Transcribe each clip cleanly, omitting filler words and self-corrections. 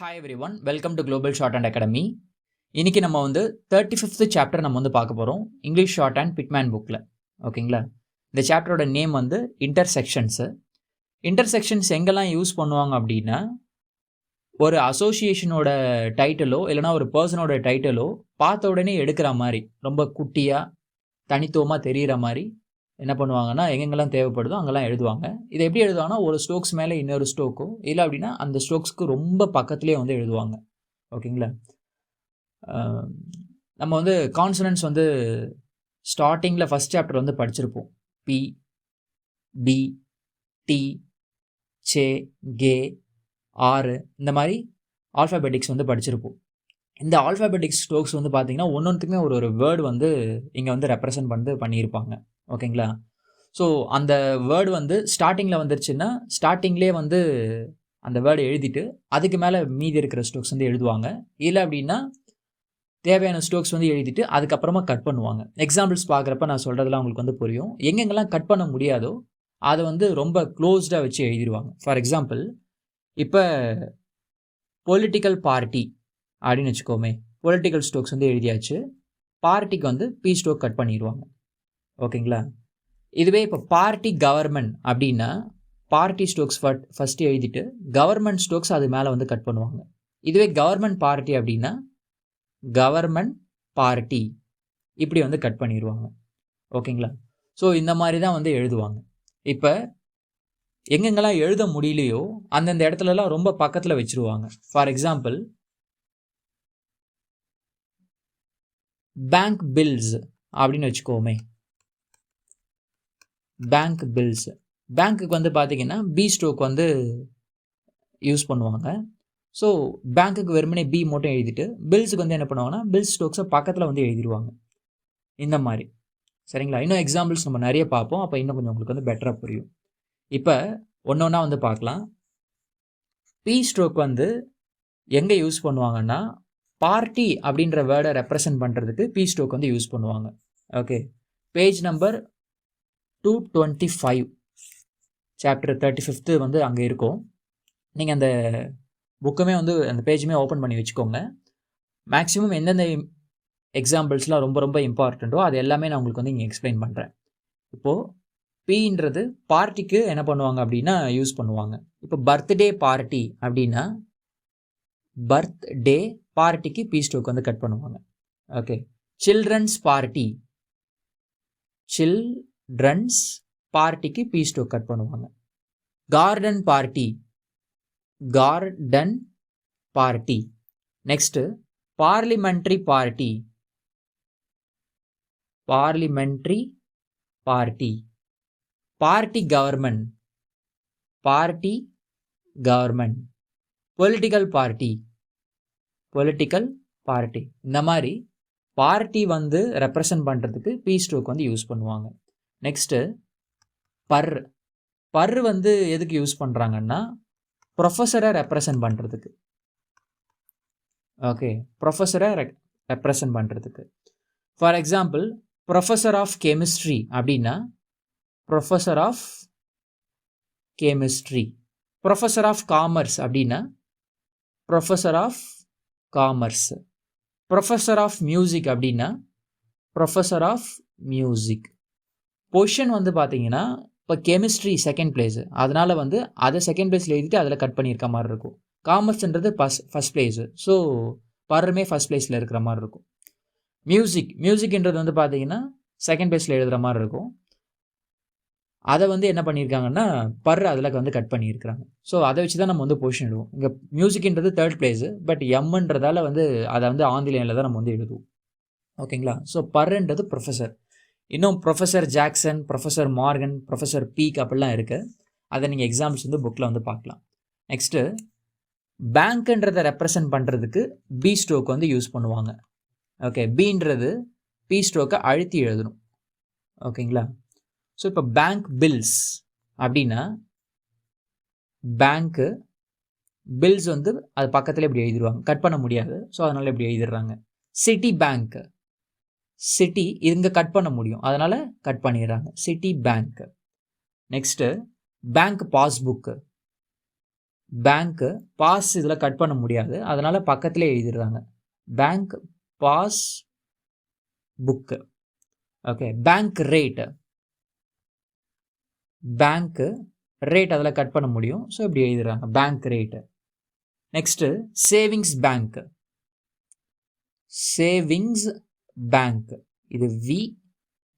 Hi every one, welcome to global short and academy. இன்றைக்கி நம்ம வந்து 35th சாப்டர் நம்ம வந்து பார்க்க போகிறோம் இங்கிலீஷ் ஷார்ட் அண்ட் பிட்மேன் புக்கில். ஓகேங்களா? இந்த சாப்டரோட நேம் வந்து இன்டர்செக்ஷன்ஸு. இன்டர்செக்ஷன்ஸ் எங்கெல்லாம் யூஸ் பண்ணுவாங்க அப்படின்னா, ஒரு அசோசியேஷனோட டைட்டிலோ இல்லைனா ஒரு பர்சனோட டைட்டிலோ பார்த்த உடனே எடுக்கிற மாதிரி, ரொம்ப குட்டியாக தனித்துவமாக தெரிகிற மாதிரி என்ன பண்ணுவாங்கன்னா, எங்கெங்கெல்லாம் தேவைப்படுதோ அங்கெல்லாம் எழுதுவாங்க. இதை எப்படி எழுதுவாங்கன்னா, ஒரு ஸ்ட்ரோக்ஸ் மேலே இன்னொரு ஸ்ட்ரோக்கோ இல்லை அப்படின்னா அந்த ஸ்ட்ரோக்ஸ்க்கு ரொம்ப பக்கத்துலேயே வந்து எழுதுவாங்க. ஓகேங்களா? நம்ம வந்து கான்சனன்ட்ஸ் வந்து ஸ்டார்டிங்கில் ஃபஸ்ட் சாப்டர் வந்து படிச்சிருப்போம். பி, பி, டி, சே, கே, ஆறு, இந்த மாதிரி ஆல்ஃபாபெட்டிக்ஸ் வந்து படிச்சிருப்போம். இந்த ஆல்ஃபாபெட்டிக்ஸ் ஸ்ட்ரோக்ஸ் வந்து பார்த்தீங்கன்னா ஒன்னொன்றுக்குமே ஒரு ஒரு வேர்டு வந்து இங்கே வந்து ரெப்ரசன்ட் பண்ணியிருப்பாங்க. ஓகேங்களா? ஸோ அந்த வேர்டு வந்து ஸ்டார்டிங்கில் வந்துருச்சுன்னா ஸ்டார்டிங்லேயே வந்து அந்த வேர்டை எழுதிட்டு அதுக்கு மேலே மீதி இருக்கிற ஸ்ட்ரோக்ஸ் வந்து எழுதுவாங்க. இல்லை அப்படின்னா தேவையான ஸ்ட்ரோக்ஸ் வந்து எழுதிட்டு அதுக்கப்புறமா கட் பண்ணுவாங்க. எக்ஸாம்பிள்ஸ் பார்க்குறப்ப நான் சொல்கிறதுலாம் உங்களுக்கு வந்து புரியும். எங்கெங்கெல்லாம் கட் பண்ண முடியாதோ அதை வந்து ரொம்ப க்ளோஸ்டாக வச்சு எழுதிடுவாங்க. ஃபார் எக்ஸாம்பிள், இப்போ பொலிட்டிக்கல் பார்ட்டி அப்படின்னு வச்சுக்கோமே, பொலிட்டிக்கல் ஸ்ட்ரோக்ஸ் வந்து எழுதியாச்சு, பார்ட்டிக்கு வந்து பி ஸ்ட்ரோக் கட் பண்ணிடுவாங்க. ஓகேங்களா? இதுவே இப்போ பார்ட்டி கவர்மெண்ட் அப்படின்னா பார்ட்டி ஸ்ட்ரோக்ஸ் ஃபஸ்ட்டு எழுதிட்டு கவர்மெண்ட் ஸ்ட்ரோக்ஸ் அது மேலே வந்து கட் பண்ணுவாங்க. இதுவே கவர்மெண்ட் பார்ட்டி அப்படின்னா கவர்மெண்ட் பார்ட்டி இப்படி வந்து கட் பண்ணிடுவாங்க. ஓகேங்களா? ஸோ இந்த மாதிரி தான் வந்து எழுதுவாங்க. இப்போ எங்கெங்கெல்லாம் எழுத முடியலையோ அந்தந்த இடத்துலலாம் ரொம்ப பக்கத்தில் வச்சுருவாங்க. ஃபார் எக்ஸாம்பிள், பேங்க் பில்ஸ் அப்படின்னு வச்சுக்கோமே. பேங்க் பில்ஸ், பேங்க்குக்கு வந்து பார்த்தீங்கன்னா பி ஸ்ட்ரோக் வந்து யூஸ் பண்ணுவாங்க. ஸோ பேங்க்குக்கு வெறுமனே பி மட்டும் எழுதிட்டு பில்ஸுக்கு வந்து என்ன பண்ணுவாங்கன்னா பில் ஸ்ட்ரோக்ஸை பக்கத்தில் வந்து எழுதிடுவாங்க. இந்த மாதிரி. சரிங்களா? இன்னும் எக்ஸாம்பிள்ஸ் நம்ம நிறைய பார்ப்போம். அப்போ இன்னும் கொஞ்சம் உங்களுக்கு வந்து பெட்டராக புரியும். இப்போ ஒன்று ஒன்றா வந்து பார்க்கலாம். பி ஸ்ட்ரோக் வந்து எங்கே யூஸ் பண்ணுவாங்கன்னா, பார்ட்டி அப்படின்ற வேர்டை ரெப்ரசன்ட் பண்ணுறதுக்கு பி ஸ்ட்ரோக் வந்து யூஸ் பண்ணுவாங்க. ஓகே, பேஜ் நம்பர் 225 சாப்டர் 35 வந்து அங்கே இருக்கும். நீங்கள் அந்த புக்குமே வந்து அந்த பேஜுமே ஓப்பன் பண்ணி வச்சுக்கோங்க. மேக்ஸிமம் எந்தெந்த எக்ஸாம்பிள்ஸ்லாம் ரொம்ப ரொம்ப இம்பார்ட்டண்ட்டோ அது எல்லாமே நான் உங்களுக்கு வந்து இங்கே எக்ஸ்பிளைன் பண்ணுறேன். இப்போது பின்றது பார்ட்டிக்கு என்ன பண்ணுவாங்க அப்படின்னா யூஸ் பண்ணுவாங்க. இப்போ பர்த்டே பார்ட்டி அப்படின்னா பர்த்டே பார்ட்டிக்கு பி ஸ்ட்ரோக் வந்து கட் பண்ணுவாங்க. ஓகே, சில்ட்ரன்ஸ் பார்ட்டி, சில்ட்ரன்ஸ் பார்ட்டிக்கு பி ஸ்ட்ரோக் கட் பண்ணுவாங்க. Garden party, garden party. Next parliamentary party, parliamentary party. Party government, party government. Political party, political party. இந்த மாதிரி பார்ட்டி வந்து represent பண்ணுறதுக்கு பி ஸ்ட்ரோக் வந்து use பண்ணுவாங்க. நெக்ஸ்ட்டு பர், பர் வந்து எதுக்கு யூஸ் பண்ணுறாங்கன்னா ப்ரொஃபஸரை ரெப்ரசன்ட் பண்ணுறதுக்கு. ஓகே, ப்ரொஃபஸரை ரெப்ரசன்ட் பண்ணுறதுக்கு. For example, professor of chemistry அப்படின்னா professor of chemistry. Professor of commerce அப்படின்னா professor of commerce. Professor of music அப்படின்னா ப்ரொஃபஸர் ஆஃப் மியூசிக். பொசிஷன் வந்து பார்த்தீங்கன்னா இப்போ கெமிஸ்ட்ரி செகண்ட் பிளேஸு, அதனால் வந்து அதை செகண்ட் பிளேஸில் எழுதிட்டு அதில் கட் பண்ணியிருக்க மாதிரி இருக்கும். காமர்ஸ்ன்றது ஃபஸ்ட் பிளேஸு, ஸோ பருமே ஃபஸ்ட் பிளேஸில் இருக்கிற மாதிரி இருக்கும். மியூசிக், மியூசிக்ன்றது வந்து பார்த்தீங்கன்னா செகண்ட் பிளேஸில் எழுதுகிற மாதிரி இருக்கும். அதை வந்து என்ன பண்ணியிருக்காங்கன்னா அதில் வந்து கட் பண்ணியிருக்கிறாங்க. ஸோ அதை வச்சு தான் நம்ம வந்து பொசிஷன் எழுதுவோம். இங்கே மியூசிக்ன்றது தேர்ட் பிளேஸு, பட் எம்ன்றதால வந்து அதை வந்து ஆங்கிலேயில் தான் நம்ம வந்து எழுதுவோம். ஓகேங்களா? ஸோ பர்ன்றது ப்ரொஃபஸர். இன்னும் professor Jackson, professor Morgan, professor Peak அப்படிலாம் இருக்குது. அதை நீங்கள் எக்ஸாம்பிள்ஸ் வந்து புக்கில் வந்து பார்க்கலாம். நெக்ஸ்ட்டு பேங்க்ன்றதை ரெப்ரசன்ட் பண்ணுறதுக்கு பி ஸ்ட்ரோக் வந்து யூஸ் பண்ணுவாங்க. ஓகே, பீன்றது பி ஸ்ட்ரோக்கை அழுத்தி எழுதணும். ஓகேங்களா? ஸோ இப்போ பேங்க் பில்ஸ் அப்படின்னா பேங்க்கு பில்ஸ் வந்து அது பக்கத்தில் இப்படி எழுதிடுவாங்க, கட் பண்ண முடியாது. ஸோ அதனால் இப்படி எழுதிடுறாங்க. சிட்டி பேங்க், சிட்டி இங்கே கட் பண்ண முடியும், அதனால் கட் பண்ணிடுறாங்க, city bank. Next bank passbook, bank pass இதில் கட் பண்ண முடியாது, அதனால் பக்கத்துலேயே எழுதிடுறாங்க. Bank pass book. Okay. Bank rate, bank rate அதில் கட் பண்ண முடியும், ஸோ இப்படி எழுதிடுறாங்க bank rate. Next savings bank, savings bank, இது வி,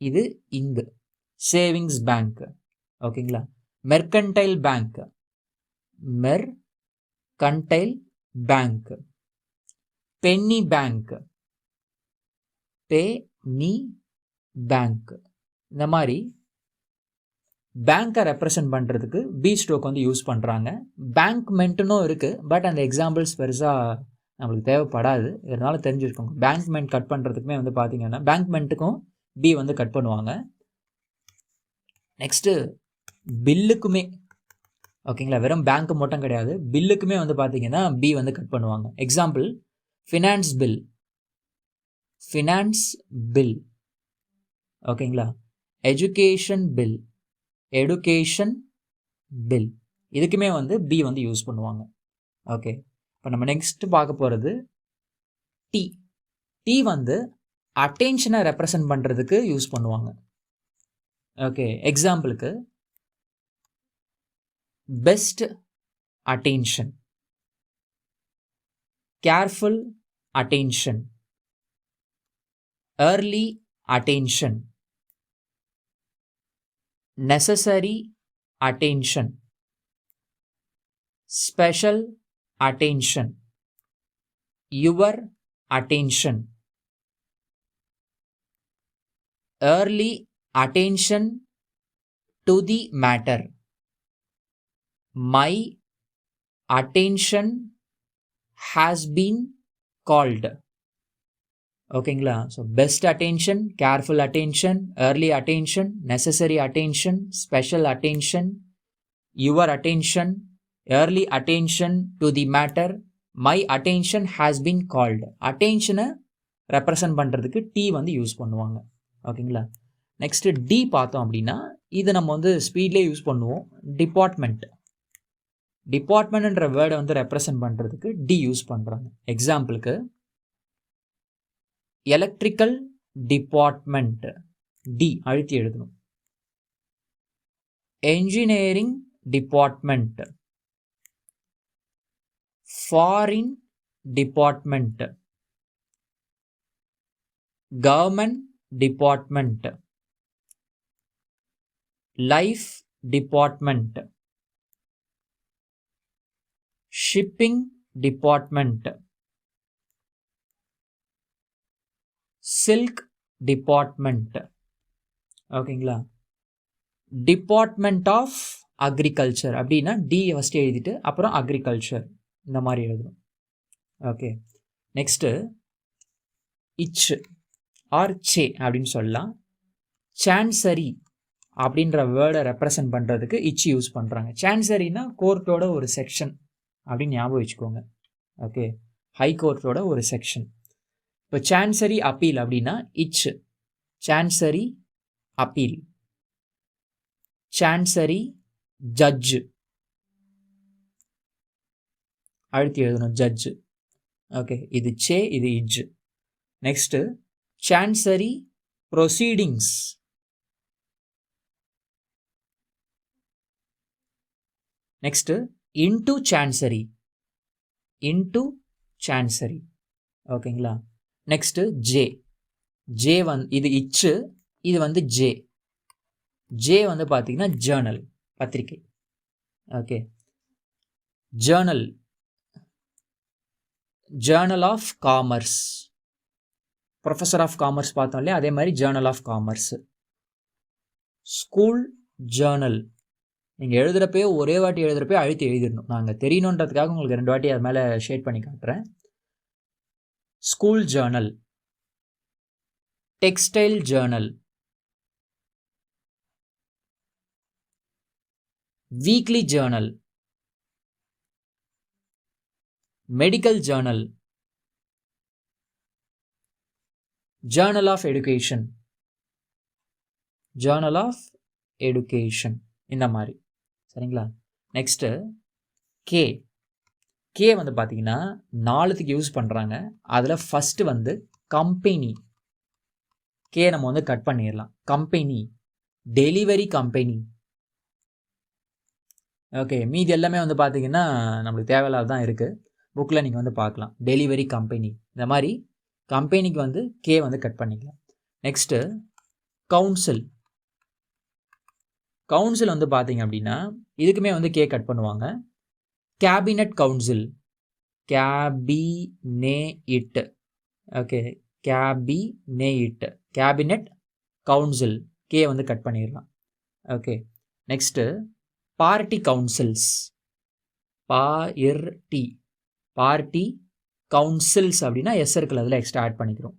இது இங்கு, சேவிங்ஸ் பேங்க். ஓகேங்களா. Mercantile bank, mercantile bank. Penny bank, penny bank. இந்த மாதிரி பேங்க்கை ரெப்ரசன்ட் பண்ணுறதுக்கு பி ஸ்ட்ரோக் வந்து யூஸ் பண்ணுறாங்க. பேங்க்மெண்ட்டுன்னும் இருக்குது, பட் அந்த எக்ஸாம்பிள்ஸ் பெருசாக நம்மளுக்கு தேவைப்படாது, இருந்தாலும் தெரிஞ்சுருக்கோங்க. பேங்க்மெண்ட் கட் பண்ணுறதுக்குமே வந்து பார்த்தீங்கன்னா பேங்க்மெண்ட்டுக்கும் பி வந்து கட் பண்ணுவாங்க. நெக்ஸ்ட்டு பில்லுக்குமே, ஓகேங்களா, வெறும் பேங்க்கு மட்டும் கிடையாது, பில்லுக்குமே வந்து பார்த்தீங்கன்னா பி வந்து கட் பண்ணுவாங்க. Example finance bill, finance bill. ஓகேங்களா. Education bill, education bill. இதுக்குமே வந்து பி வந்து யூஸ் பண்ணுவாங்க. ஓகே. இப்போ நம்ம நெக்ஸ்ட் பார்க்க போகிறது டி. டி வந்து அட்டென்ஷனை ரெப்ரசன்ட் பண்ணுறதுக்கு யூஸ் பண்ணுவாங்க. ஓகே. எக்ஸாம்பிளுக்கு best attention, careful attention, early attention, necessary attention, special attention, your attention, early attention to the matter, my attention has been called. ஓகேங்களா. So best attention, careful attention, early attention, necessary attention, special attention, your attention, early attention to the matter, my attention has been called. அட்டென்ஷனை represent பண்ணுறதுக்கு T வந்து use பண்ணுவாங்க. ஓகேங்களா. Next D பார்த்தோம் அப்படின்னா இது நம்ம வந்து ஸ்பீட்லேயே யூஸ் பண்ணுவோம். டிபார்ட்மெண்ட், டிபார்ட்மெண்ட்ன்ற வேர்டை வந்து ரெப்ரசன்ட் பண்ணுறதுக்கு டி யூஸ் பண்ணுறாங்க. எக்ஸாம்பிளுக்கு எலக்ட்ரிக்கல் டிபார்ட்மெண்ட், டி அழுத்தி எழுதணும். Engineering department, foreign department, government department, life department, shipping department, silk department. ஓகேங்களா. டிபார்ட்மெண்ட் ஆஃப் அக்ரிகல்ச்சர் அப்படின்னா டி ஃபஸ்ட்டு எழுதிட்டு அப்புறம் அக்ரிகல்ச்சர் இந்த மாதிரி எழுதணும். ஓகே. நெக்ஸ்ட்டு இச் ஆர் சே அப்படின்னு சொல்லலாம். சான்சரி அப்படின்ற வேர்டை ரெப்ரசன்ட் பண்ணுறதுக்கு இச் யூஸ் பண்ணுறாங்க. சான்சரினா கோர்ட்டோட ஒரு செக்ஷன் அப்படின்னு ஞாபகம் வச்சுக்கோங்க. ஓகே. ஹை கோர்ட்டோட ஒரு செக்ஷன். இப்போ சான்சரி அப்பீல் அப்படின்னா இச், சான்சரி அப்பீல், சான்சரி ஜட்ஜு அழுத்தி எழுதணும், ஜட்ஜு. ஓகே. இது சே, இது இஜ். Next chancery proceedings, next into chancery, into chancery. ஓகேங்களா. நெக்ஸ்ட்டு ஜே, ஜே இது இச்சு, இது வந்து ஜே. ஜே வந்து பார்த்தீங்கன்னா ஜேர்னல், பத்திரிகை. Okay. Journal, journal of commerce, professor of commerce பார்த்தோம் இல்லையா, அதே மாதிரி journal of commerce. School journal, நீங்கள் எழுதுகிறப்பே ஒரே வாட்டி எழுதுகிறப்பே அழுத்தி எழுதிடணும். நாங்கள் தெரியணுன்றதுக்காக உங்களுக்கு 2 வாட்டி அது மேலே ஷேட் பண்ணி காட்டுறேன். School journal, textile journal, weekly journal, medical journal, journal of education, journal of education, இந்த மாதிரி. சரிங்களா. Next K. கே வந்து பார்த்தீங்கன்னா 4த்துக்கு யூஸ் பண்ணுறாங்க. அதில் ஃபஸ்ட்டு வந்து கம்பெனி. கே நம்ம வந்து கட் பண்ணிடலாம். Company, delivery company. ஓகே, மீதி எல்லாமே வந்து பார்த்தீங்கன்னா நம்மளுக்கு தேவையில்லாத தான் இருக்குது. புக்கில் நீங்கள் வந்து பார்க்கலாம். டெலிவரி கம்பெனி, இந்த மாதிரி கம்பெனிக்கு வந்து கே வந்து கட் பண்ணிக்கலாம். Next council. கவுன்சில் வந்து பார்த்தீங்க அப்படின்னா இதுக்குமே வந்து கே கட் பண்ணுவாங்க. Cabinet council, cabinet. Okay, cabinet, cabinet council, K வந்து கட் பண்ணிடலாம். Okay, next party councils, party councils அப்படின்னா எஸ் இருக்குல்ல, அதில் எக்ஸ்ட்ரா ஆட் பண்ணிக்கிறோம்.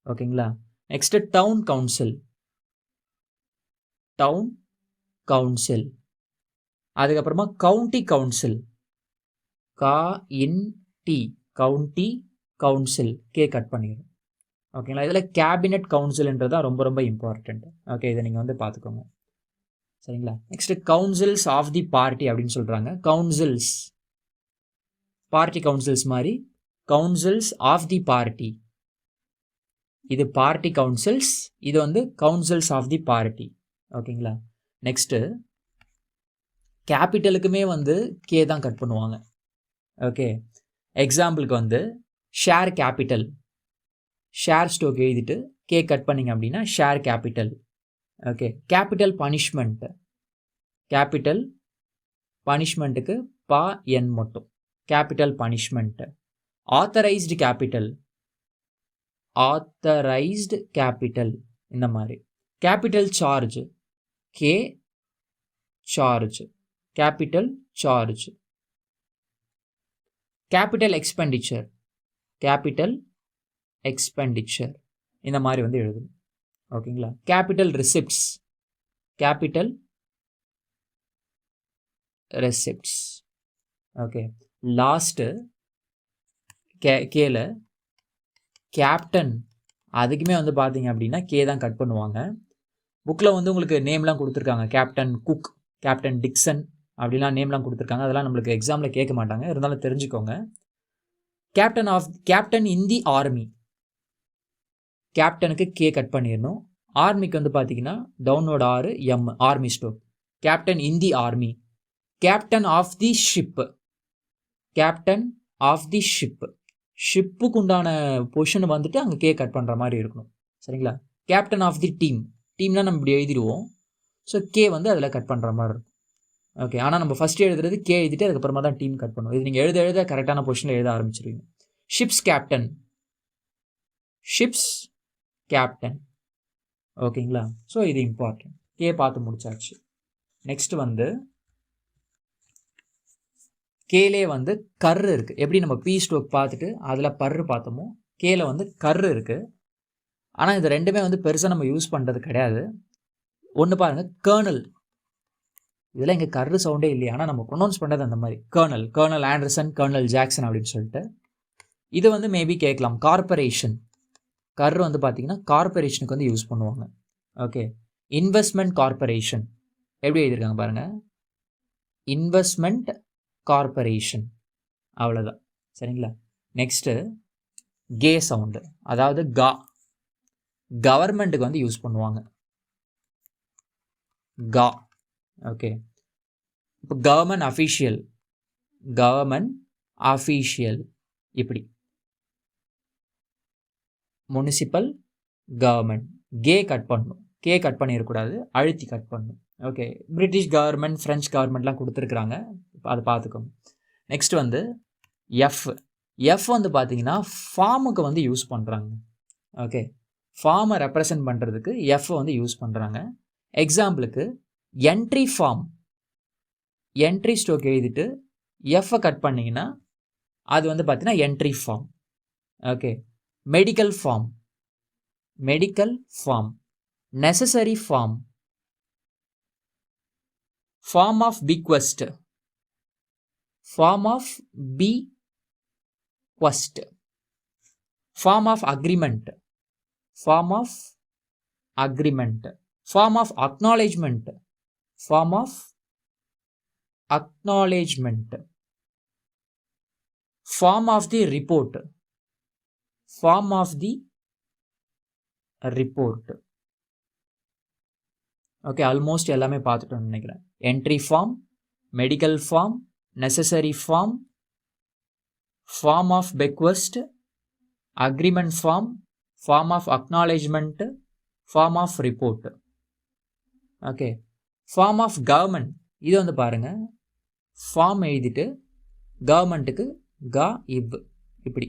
ஓகேங்களா. Next town council, town council. அதுக்கப்புறமா county council, county council, K cut பண்ணிடும். ஓகேங்களா. இதில் கேபினட் கவுன்சில்ன்றது தான் ரொம்ப ரொம்ப இம்பார்ட்டண்ட். ஓகே, இதை நீங்கள் வந்து பார்த்துக்கோங்க. சரிங்களா. Next councils of the party அப்படின்னு சொல்கிறாங்க. கவுன்சில்ஸ், பார்ட்டி கவுன்சில்ஸ் மாதிரி கவுன்சில்ஸ் ஆஃப் தி பார்ட்டி. இது பார்ட்டி கவுன்சில்ஸ், இது வந்து கவுன்சில்ஸ் ஆஃப் தி பார்ட்டி. ஓகேங்களா. நெக்ஸ்ட்டு கேபிட்டலுக்குமே வந்து கே தான் கட் பண்ணுவாங்க. ஓகே, எக்ஸாம்பிளுக்கு வந்து ஷேர் கேபிட்டல், ஷேர் ஸ்டோக் எழுதிட்டு கே கட் பண்ணிங்க அப்படின்னா share capital. Okay, capital punishment, capital பனிஷ்மெண்ட்டுக்கு பா என் மட்டும், capital punishment. Authorised capital, authorised capital, இந்த மாதிரி. Capital charge, K charge, capital charge. Capital expenditure, capital expenditure, இந்த மாதிரி வந்து எழுதணும். ஓகேங்களா. Capital receipts, capital receipts. Okay, last கேல கேப்டன், அதுக்குமே வந்து பார்த்தீங்க அப்படின்னா கே தான் கட் பண்ணுவாங்க. புக்கில் வந்து உங்களுக்கு நேம்லாம் கொடுத்துருக்காங்க. கேப்டன் குக், கேப்டன் டிக்சன் அப்படிலாம் நேம்லாம் கொடுத்துருக்காங்க. அதெல்லாம் நம்மளுக்கு எக்ஸாமில் கேட்க மாட்டாங்க, இருந்தாலும் தெரிஞ்சுக்கோங்க. கேப்டன் இன் தி ஆர்மி, கேப்டனுக்கு கே கட் பண்ணிடணும். ஆர்மிக்கு வந்து பார்த்தீங்கன்னா downward R M, army stroke. Captain in the army. Captain of the ship, captain of the ship, ஷிப்புக்கு உண்டான பொசிஷன் வந்துட்டு அங்கே கே கட் பண்ணுற மாதிரி இருக்கணும். சரிங்களா. கேப்டன் ஆஃப் தி டீம், டீம்னா நம்ம இப்படி எழுதிடுவோம். ஸோ கே வந்து அதில் கட் பண்ணுற மாதிரி இருக்கும். ஓகே, ஆனால் நம்ம ஃபஸ்ட்டு எழுதுறது கே எழுதிட்டு அதுக்கப்புறமா தான் டீம் கட் பண்ணுவோம். இது நீங்கள் எழுத கரெக்டான பொசிஷனில் எழுத ஆரம்பிச்சிருவீங்க. Ships captain, ships captain. ஓகேங்களா. ஸோ இது இம்பார்ட்டன்ட். கே பார்த்து முடிச்சாச்சு. நெக்ஸ்ட் வந்து கேலே வந்து கர்ரு இருக்குது. எப்படி நம்ம பி ஸ்டோக் பார்த்துட்டு அதில் பர்ரு பார்த்தோமோ, கேல வந்து கர்ரு இருக்குது. ஆனால் இது ரெண்டுமே வந்து பெருசாக நம்ம யூஸ் பண்ணுறது கிடையாது. ஒன்று பாருங்கள், கேர்னல். இதெல்லாம் இங்கே கர்ரு சவுண்டே இல்லையா, ஆனால் நம்ம ப்ரொனவுன்ஸ் பண்ணுறது அந்த மாதிரி. Colonel, colonel Anderson, colonel Jackson அப்படின்னு சொல்லிட்டு. இது வந்து மேபி கேட்கலாம். கார்பரேஷன், கர்ரு வந்து பார்த்தீங்கன்னா கார்பரேஷனுக்கு வந்து யூஸ் பண்ணுவாங்க. ஓகே, இன்வெஸ்ட்மெண்ட் கார்பரேஷன், எப்படி எழுதியிருக்காங்க பாருங்கள், இன்வெஸ்ட்மெண்ட் கார்பரேஷன், அவ்வளோதான். சரிங்களா. நெக்ஸ்ட்டு கே சவுண்டு, அதாவது கா, கவர்மெண்ட்டுக்கு வந்து யூஸ் பண்ணுவாங்க. கா. ஓகே, இப்போ கவர்மெண்ட் அஃபீஷியல், கவர்மெண்ட் அஃபீஷியல், இப்படி. முனிசிபல் கவர்மெண்ட், கே கட் பண்ணணும், கே கட் பண்ணிடக்கூடாது, அழுத்தி கட் பண்ணணும். ஓகே, பிரிட்டிஷ் கவர்மெண்ட், ஃப்ரெஞ்ச் கவர்மெண்ட்லாம் கொடுத்துருக்குறாங்க, அதை பார்த்துக்கோங்க. நெக்ஸ்ட் வந்து எஃப். எஃப் வந்து பார்த்தீங்கன்னா ஃபார்முக்கு வந்து யூஸ் பண்ணுறாங்க. ஓகே, ஃபார்மை ரெப்ரசன்ட் பண்ணுறதுக்கு எஃப் வந்து யூஸ் பண்ணுறாங்க. எக்ஸாம்பிளுக்கு என்ட்ரி ஃபார்ம், என்ட்ரி ஸ்டோக் எழுதிட்டு எஃப்ஐ கட் பண்ணிங்கன்னா அது வந்து பார்த்தீங்கன்னா entry form. Okay, medical form, medical form. Necessary form, form of bequest, form of bequest. Form of agreement, form of agreement. Form of acknowledgement, form of acknowledgement. Form of the report, form of the report. Okay, almost எல்லாமே பார்த்துட்டோம்னு நினைக்கிறேன். Entry form, medical form, necessary form, form of bequest, agreement form, form of acknowledgement, form of report. Okay, form of government, இது வந்து பாருங்க, form எழுதிட்டு கவர்மெண்ட்டுக்கு க இவ் இப்படி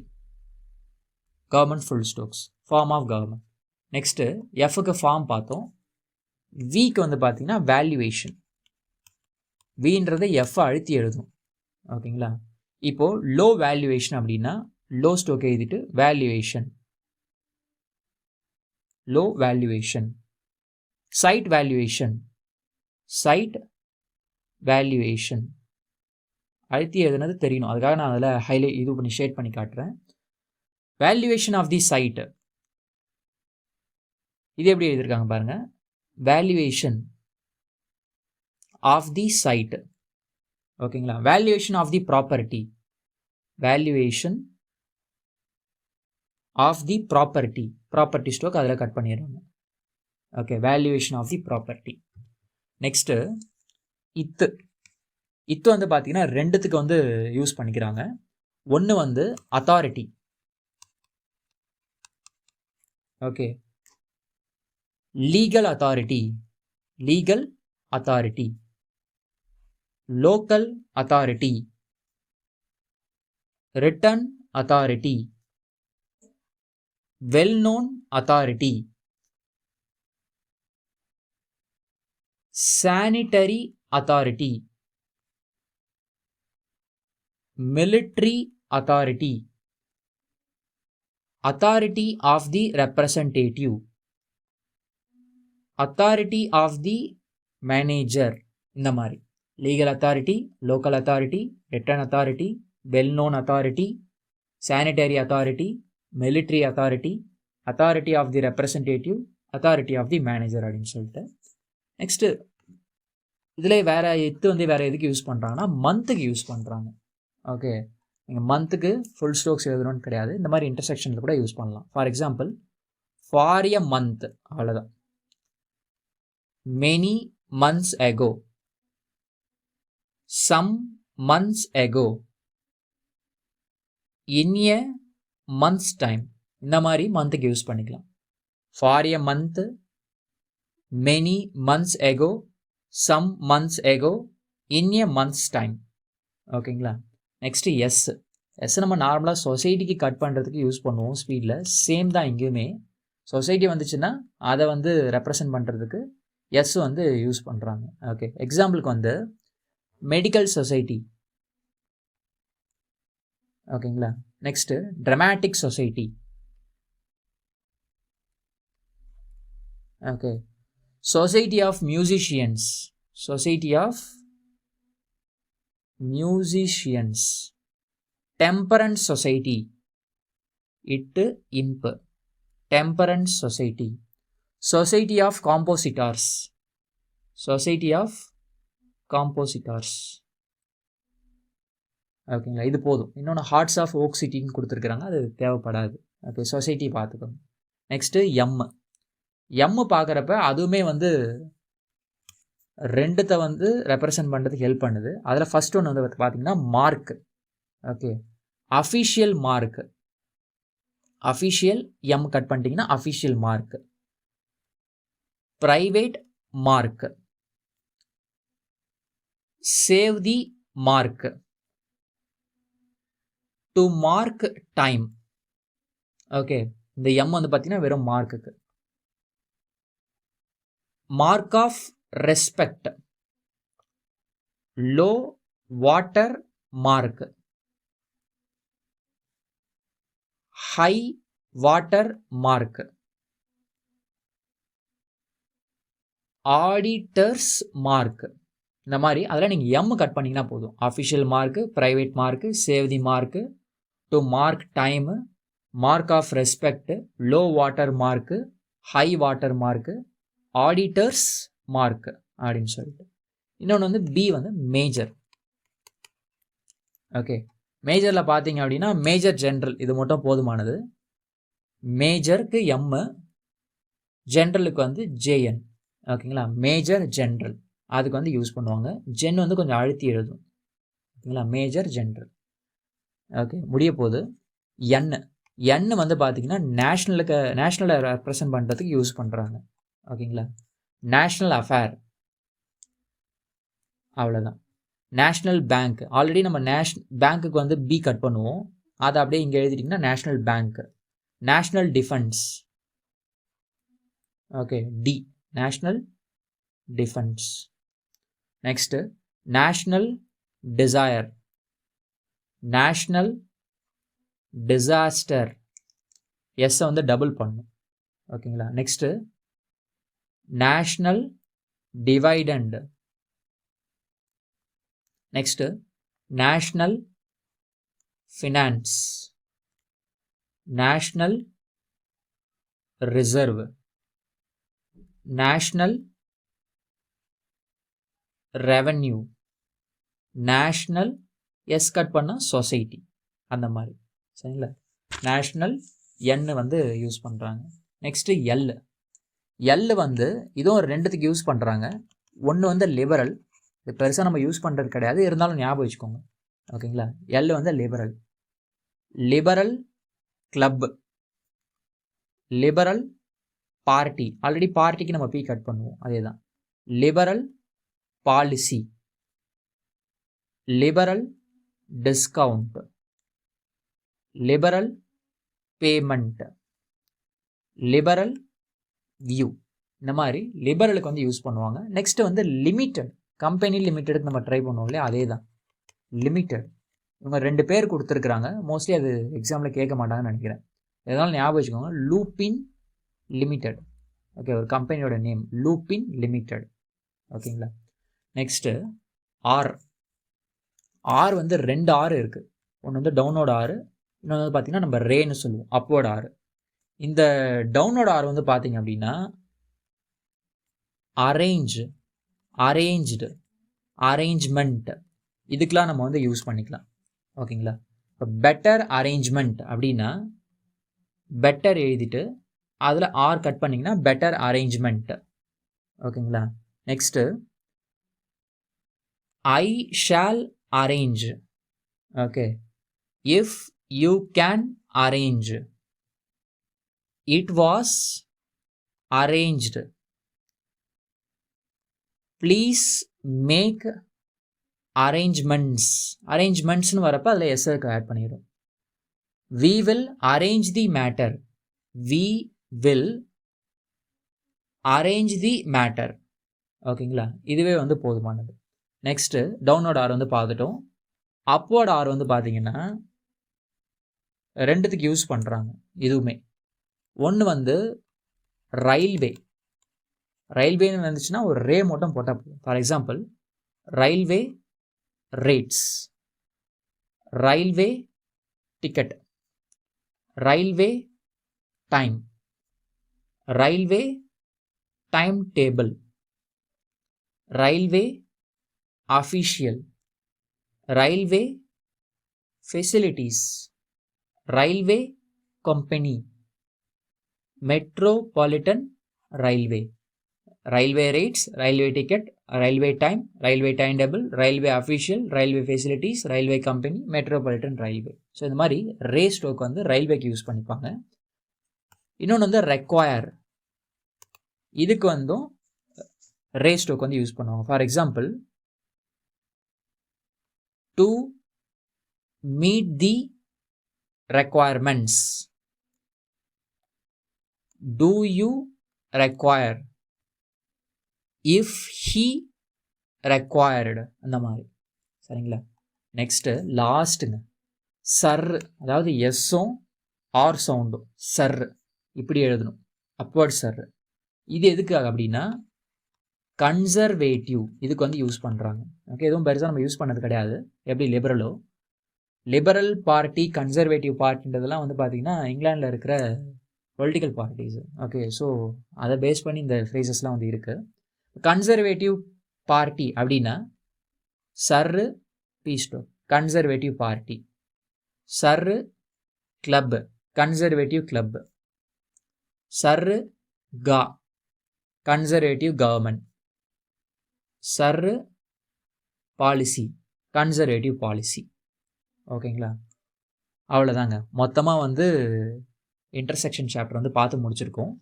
government full strokes, form of government. Next எஃப்க்கு ஃபார்ம் பார்த்தோம். விக்கு வந்து பார்த்தீங்கன்னா வேல்யூவேஷன், வின்றதை எஃப் அழுத்தி எழுதும். ஓகேங்களா? இப்போது லோ வேல்யூவேஷன் அப்படின்னா லோ ஸ்டோக் எழுதிட்டு valuation, low valuation. Side valuation, side valuation அழுத்தி எழுதுனது தெரியணும், அதுக்காக நான் அதில் ஹைலைட் இது பண்ணி ஷேட் பண்ணி காட்டுறேன். வேல்யூவேஷன் ஆஃப் தி சைட், இது எப்படி எழுதியிருக்காங்க பாருங்க. Valuation of the site. ஓகேங்களா? Valuation of the property, valuation of the property, property stroke அதில் கட் பண்ணிடுறாங்க. Okay, valuation of the property. Next இத்து, இத்து வந்து பார்த்தீங்கன்னா ரெண்டுத்துக்கு வந்து யூஸ் பண்ணிக்கிறாங்க. ஒன்று வந்து authority. Okay, legal authority, legal authority, local authority, written authority, well known authority, sanitary authority, military authority, authority of the representative, authority of the manager. இந்த மாதிரி legal authority, local authority, written authority, well known authority, sanitary authority, military authority, authority of the representative, authority of the manager அப்படின்னு சொல்லிட்டு. Next இதில் வேறு எத்து வந்து வேறு எதுக்கு யூஸ் பண்ணுறாங்கன்னா மந்த்துக்கு யூஸ் பண்ணுறாங்க. ஓகே, நீங்கள் மந்த்துக்கு ஃபுல் ஸ்டோக்ஸ் எழுதணும்னு கிடையாது, இந்த மாதிரி இன்டர்செக்ஷனில் கூட யூஸ் பண்ணலாம். For example, for a month, அவ்வளோதான். Many months ago, some months ago, in a month's time, இந்த மாதிரி மந்த்துக்கு யூஸ் பண்ணிக்கலாம். For a month, many months ago, some months ago, in a month's time. ஓகேங்களா? Next S. எஸ் நம்ம நார்மலாக சொசைட்டிக்கு cut பண்ணுறதுக்கு யூஸ் பண்ணுவோம் ஸ்பீடில். சேம் தான் இங்கேயுமே. சொசைட்டி வந்துச்சுன்னா அதை வந்து ரெப்ரசன்ட் பண்ணுறதுக்கு எஸ் வந்து யூஸ் பண்ணுறாங்க. ஓகே, எக்ஸாம்பிளுக்கு வந்து மெடிக்கல் சொசைட்டி. ஓகேங்களா? Next dramatic society. Okay, Society of Musicians, Society of Musicians, Temperance Society, it imp, Temperance Society, Society of Compositors, Society of Compositors. ஓகேங்களா? இது போதும். இன்னொன்று ஹார்ட்ஸ் ஆஃப் ஓக் சிட்டின்னு கொடுத்துருக்குறாங்க, அது தேவைப்படாது. ஓகே, சொசைட்டி பார்த்துக்கோங்க. Next M. எம்மு பார்க்குறப்ப அதுவுமே வந்து ரெண்டுத்தை வந்து ரெப்ரசன்ட் பண்ணுறதுக்கு ஹெல்ப் பண்ணுது. அதில் ஃபஸ்ட் ஒன்று வந்து பார்த்தீங்கன்னா mark. Okay, official mark, official M cut பண்ணிட்டீங்கன்னா official mark. Private mark, save the mark, to mark time. Okay, இந்த எம் வந்து பார்த்தீங்கன்னா வெறும் மார்க்குக்கு. Mark of respect, low water mark, high water mark, auditors mark. இந்த மாதிரி அதில் நீங்கள் எம் கட் பண்ணிங்கன்னா போதும். Official mark, private mark, save the mark, to mark time, mark of respect, low water mark, high water mark, auditors mark அப்படின்னு சொல்லிட்டு. இன்னொன்று வந்து பி வந்து மேஜர். ஓகே, மேஜரில் பார்த்தீங்க அப்படின்னா மேஜர் ஜென்ரல் இது மட்டும் போதுமானது. மேஜருக்கு எம்மு, ஜென்ரலுக்கு வந்து ஜேஎன். ஓகேங்களா, மேஜர் ஜென்ரல் அதுக்கு வந்து யூஸ் பண்ணுவாங்க. ஜென் வந்து கொஞ்சம் அழுத்தி எழுதும். ஓகேங்களா, மேஜர் ஜென்ரல். ஓகே, முடிய போகுது. என் வந்து பார்த்தீங்கன்னா நேஷ்னலை ரெப்ரசன்ட் பண்ணுறதுக்கு யூஸ் பண்ணுறாங்க. ஓகேங்களா, நேஷ்னல் அஃபேர் அவ்வளோதான். நேஷ்னல் பேங்க் ஆல்ரெடி நம்ம பேங்க்குக்கு வந்து பி கட் பண்ணுவோம், அதை அப்படியே இங்கே எழுதிட்டிங்கன்னா national bank. National defence, okay, D, national defence. Next national desire, national disaster, எஸ்ஸை வந்து டபுள் பண்ணும். ஓகேங்களா, next national dividend, next national finance, national reserve, national revenue, national S cut பண்ணால் சொசைட்டி, அந்த மாதிரி. சரிங்களா, நேஷ்னல் என் வந்து யூஸ் பண்ணுறாங்க. நெக்ஸ்ட்டு எல் வந்து இதுவும் ஒரு ரெண்டுத்துக்கு யூஸ் பண்ணுறாங்க. ஒன்று வந்து லிபரல், இது பெருசாக நம்ம யூஸ் பண்ணுறது கிடையாது, இருந்தாலும் ஞாபகம் வச்சுக்கோங்க. ஓகேங்களா, எல் வந்து liberal. Liberal club, liberal party, already பார்ட்டிக்கு நம்ம பி கட் பண்ணுவோம், அதே தான். Liberal policy, liberal discount, liberal payment, liberal view, இந்த மாதிரி லிபரலுக்கு வந்து யூஸ் பண்ணுவாங்க. நெக்ஸ்ட் வந்து லிமிட்டட், கம்பெனி லிமிட்டடுக்கு நம்ம ட்ரை பண்ணுவோம் இல்லையா, அதே தான் லிமிட்டட். இவங்க 2 பேர் கொடுத்துருக்குறாங்க, மோஸ்ட்லி அது எக்ஸாமில் கேட்க மாட்டாங்கன்னு நினைக்கிறேன். இதனால் ஞாபகம் வச்சுக்கோங்க, லூப்பின் லிமிட்டட். ஓகே, ஒரு கம்பெனியோட நேம் லூப்பின் லிமிட்டட். ஓகேங்களா, நெக்ஸ்ட்டு ஆர் வந்து 2 ஆர் இருக்குது. ஒன்று வந்து டவுனோட ஆர், இன்னொன்று வந்து பார்த்திங்கன்னா நம்ம ரேன்னு சொல்லுவோம், அப்வர்ட் ஆர். இந்த டவுனோட ஆர் வந்து பார்த்தீங்க அப்படின்னா அரேஞ்ச்டு, அரேஞ்ச்மெண்ட், இதுக்கெலாம் நம்ம வந்து யூஸ் பண்ணிக்கலாம். ஓகேங்களா, இப்போ பெட்டர் அரேஞ்ச்மெண்ட் அப்படின்னா பெட்டர் எழுதிட்டு அதில் ஆர் கட் பண்ணிங்கன்னா பெட்டர் அரேஞ்ச்மெண்ட். ஓகேங்களா, next I shall arrange. Okay, if you can arrange, it was arranged, please make அரேஞ்ச்மெண்ட்ஸ்னு வரப்போ அதில் எஸ்ஸுக்கு ஆட் பண்ணிடும். We will arrange the matter, we will arrange the matter. ஓகேங்களா, இதுவே வந்து போதுமானது. நெக்ஸ்ட்டு டவுன்வோர்ட் ஆர் வந்து பார்த்துட்டோம். அப்வர்ட் ஆர் வந்து பார்த்தீங்கன்னா 2த்துக்கு யூஸ் பண்ணுறாங்க. இதுவுமே ஒன்று வந்து ரயில்வேன்னு வந்துச்சுன்னா ஒரு ரே மட்டும் போட்டால் போதும். For example railway rates, railway ticket, railway time, railway time table, railway official, railway facilities, railway company, metropolitan railway, railway rates, railway ticket, railway time, railway time table, railway official, railway facilities, railway company, metropolitan railway. So இந்த மாதிரி ரே stroke வந்து ரயில்வேக்கு use பண்ணிப்பாங்க. இன்னொன்று வந்து require, இதுக்கு வந்தும் ரே stroke வந்து use பண்ணுவாங்க. For example to meet the requirements, do you require, if he required, அந்த மாதிரி. சரிங்களா, நெக்ஸ்ட்டு லாஸ்ட்டுங்க சர், அதாவது எஸ்ஸும் ஆர் சவுண்டும் சர் இப்படி எழுதணும், அப்வர்ட் சர். இது எதுக்காக அப்படின்னா கன்சர்வேட்டிவ், இதுக்கு வந்து யூஸ் பண்ணுறாங்க. ஓகே, எதுவும் பெருசாக நம்ம யூஸ் பண்ணது கிடையாது. எப்படி லிபரல் பார்ட்டி, கன்சர்வேட்டிவ் பார்ட்டின்றதெல்லாம் வந்து பார்த்திங்கன்னா இங்கிலாண்டில் இருக்கிற பொலிட்டிக்கல் பார்ட்டிஸ். ஓகே, ஸோ அதை பேஸ் பண்ணி இந்த ஃப்ரேசஸ்லாம் வந்து இருக்குது. கன்சர்வேட்டிவ் பார்ட்டி அப்படின்னா சர்ரு பீஸ்டோ, கன்சர்வேட்டிவ் பார்ட்டி. சர்ரு கிளப், கன்சர்வேட்டிவ் கிளப். சர்ரு கா, கன்சர்வேட்டிவ் கவர்மெண்ட். சர்ரு பாலிசி, கன்சர்வேட்டிவ் பாலிசி. ஓகேங்களா? அவ்வளோதாங்க. மொத்தமாக வந்து இன்டர்செக்ஷன் சாப்டர் வந்து பார்த்து முடிச்சிருக்கோம்.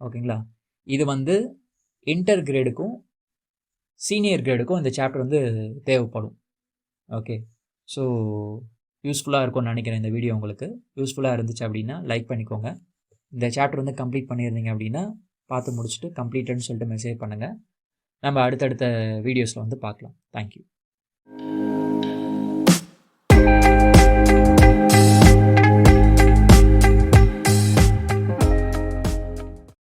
ஓகேங்களா? இது வந்து இன்டர் கிரேடுக்கும் சீனியர் கிரேடுக்கும் இந்த சாப்டர் வந்து தேவைப்படும். ஓகே. ஸோ யூஸ்ஃபுல்லாக இருக்கும்னு நினைக்கிறேன் இந்த வீடியோ உங்களுக்கு. யூஸ்ஃபுல்லாக இருந்துச்சு அப்படின்னா லைக் பண்ணிக்கோங்க. இந்த சாப்டர் வந்து கம்ப்ளீட் பண்ணியிருந்தீங்க அப்படின்னா பார்த்து முடிச்சுட்டு கம்ப்ளீட்டட்னு சொல்லிட்டு மெசேஜ் பண்ணுங்கள். நம்ம அடுத்தடுத்த வீடியோஸில் வந்து பார்க்கலாம். தேங்க்யூ.